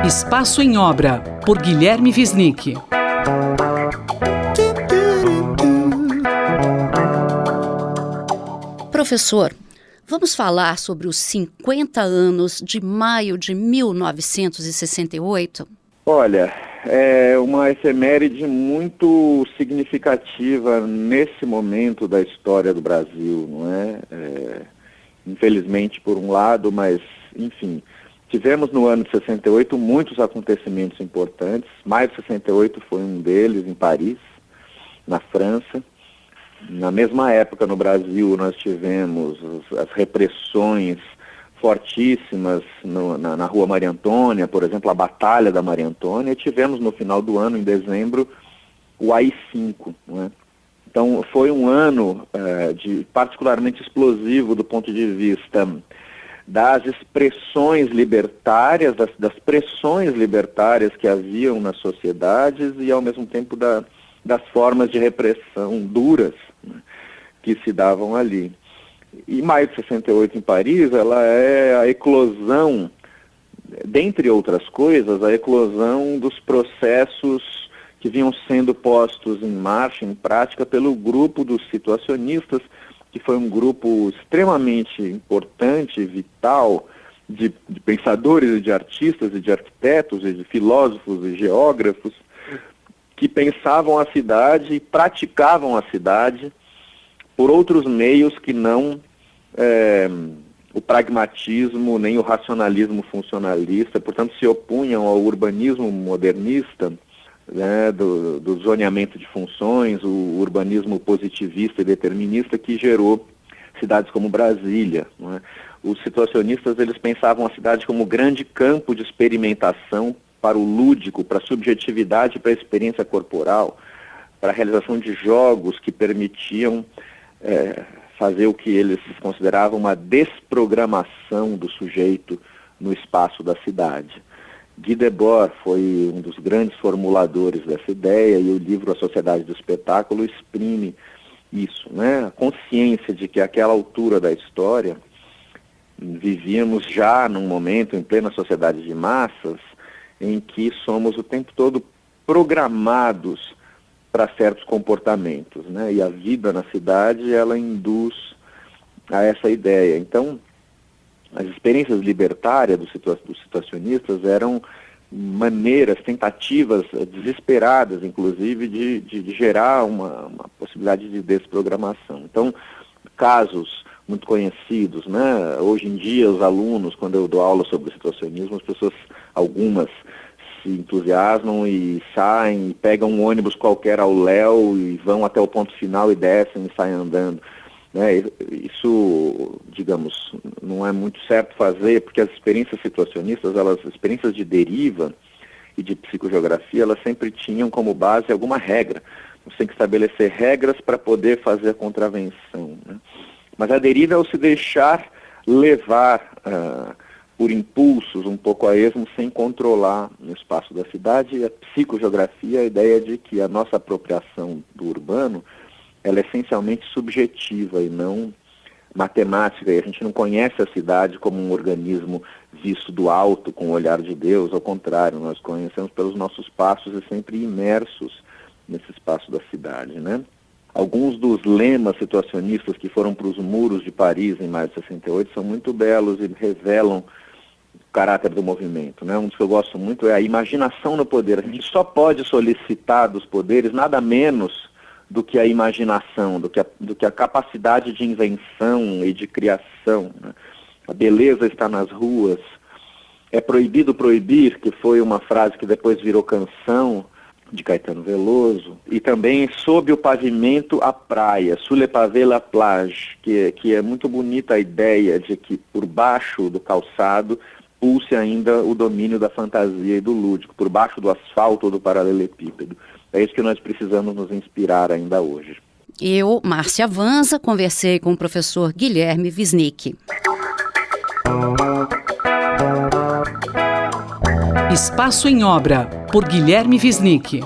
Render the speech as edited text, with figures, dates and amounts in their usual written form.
Espaço em Obra, por Guilherme Wisnik. Professor, vamos falar sobre os 50 anos de maio de 1968? Olha, é uma efeméride muito significativa nesse momento da história do Brasil, não é? Infelizmente por um lado, mas enfim, tivemos no ano de 68 muitos acontecimentos importantes. Maio de 68 foi um deles em Paris, na França. Na mesma época no Brasil nós tivemos as repressões fortíssimas na Rua Maria Antônia, por exemplo, a Batalha da Maria Antônia, e tivemos no final do ano, em dezembro, o AI-5, não é? Então foi um ano particularmente explosivo do ponto de vista das expressões libertárias, das pressões libertárias que haviam nas sociedades e ao mesmo tempo das formas de repressão duras, né, que se davam ali. E maio de 68 em Paris, ela é a eclosão, dentre outras coisas, a eclosão dos processos que vinham sendo postos em marcha, em prática, pelo grupo dos situacionistas, que foi um grupo extremamente importante, vital, de pensadores e de artistas e de arquitetos e de filósofos e geógrafos, que pensavam a cidade e praticavam a cidade por outros meios que não o pragmatismo nem o racionalismo funcionalista, portanto se opunham ao urbanismo modernista, né, do zoneamento de funções, o urbanismo positivista e determinista que gerou cidades como Brasília, não é? Os situacionistas, eles pensavam a cidade como grande campo de experimentação para o lúdico, para a subjetividade, para a experiência corporal, para a realização de jogos que permitiam fazer o que eles consideravam uma desprogramação do sujeito no espaço da cidade. Guy Debord foi um dos grandes formuladores dessa ideia e o livro A Sociedade do Espetáculo exprime isso, né? A consciência de que àquela altura da história vivíamos já num momento em plena sociedade de massas em que somos o tempo todo programados para certos comportamentos, né? E a vida na cidade, ela induz a essa ideia. Então, as experiências libertárias dos situacionistas eram maneiras, tentativas desesperadas, inclusive, de gerar uma possibilidade de desprogramação. Então, casos muito conhecidos, né? Hoje em dia, os alunos, quando eu dou aula sobre situacionismo, as pessoas, algumas, se entusiasmam e saem, pegam um ônibus qualquer ao léu e vão até o ponto final e descem e saem andando, né? Isso, digamos, não é muito certo fazer, porque as experiências situacionistas, as experiências de deriva e de psicogeografia, elas sempre tinham como base alguma regra. Você tem que estabelecer regras para poder fazer a contravenção, né? Mas a deriva é o se deixar levar por impulsos um pouco a esmo, sem controlar o espaço da cidade. E a psicogeografia, a ideia de que a nossa apropriação do urbano, ela é essencialmente subjetiva e não matemática. E a gente não conhece a cidade como um organismo visto do alto, com o olhar de Deus. Ao contrário, nós conhecemos pelos nossos passos e sempre imersos nesse espaço da cidade, né? Alguns dos lemas situacionistas que foram para os muros de Paris em maio de 68 são muito belos e revelam o caráter do movimento, né? Um dos que eu gosto muito é a imaginação no poder. A gente só pode solicitar dos poderes nada menos do que a imaginação, do que a capacidade de invenção e de criação, né? A beleza está nas ruas. É proibido proibir, que foi uma frase que depois virou canção, de Caetano Veloso, e também Sob o Pavimento a Praia, Sous le pavé la plage, que é muito bonita a ideia de que por baixo do calçado pulse ainda o domínio da fantasia e do lúdico, por baixo do asfalto ou do paralelepípedo. É isso que nós precisamos nos inspirar ainda hoje. Eu, Márcia Vanza, conversei com o professor Guilherme Wisnik. Espaço em Obra, por Guilherme Wisnik.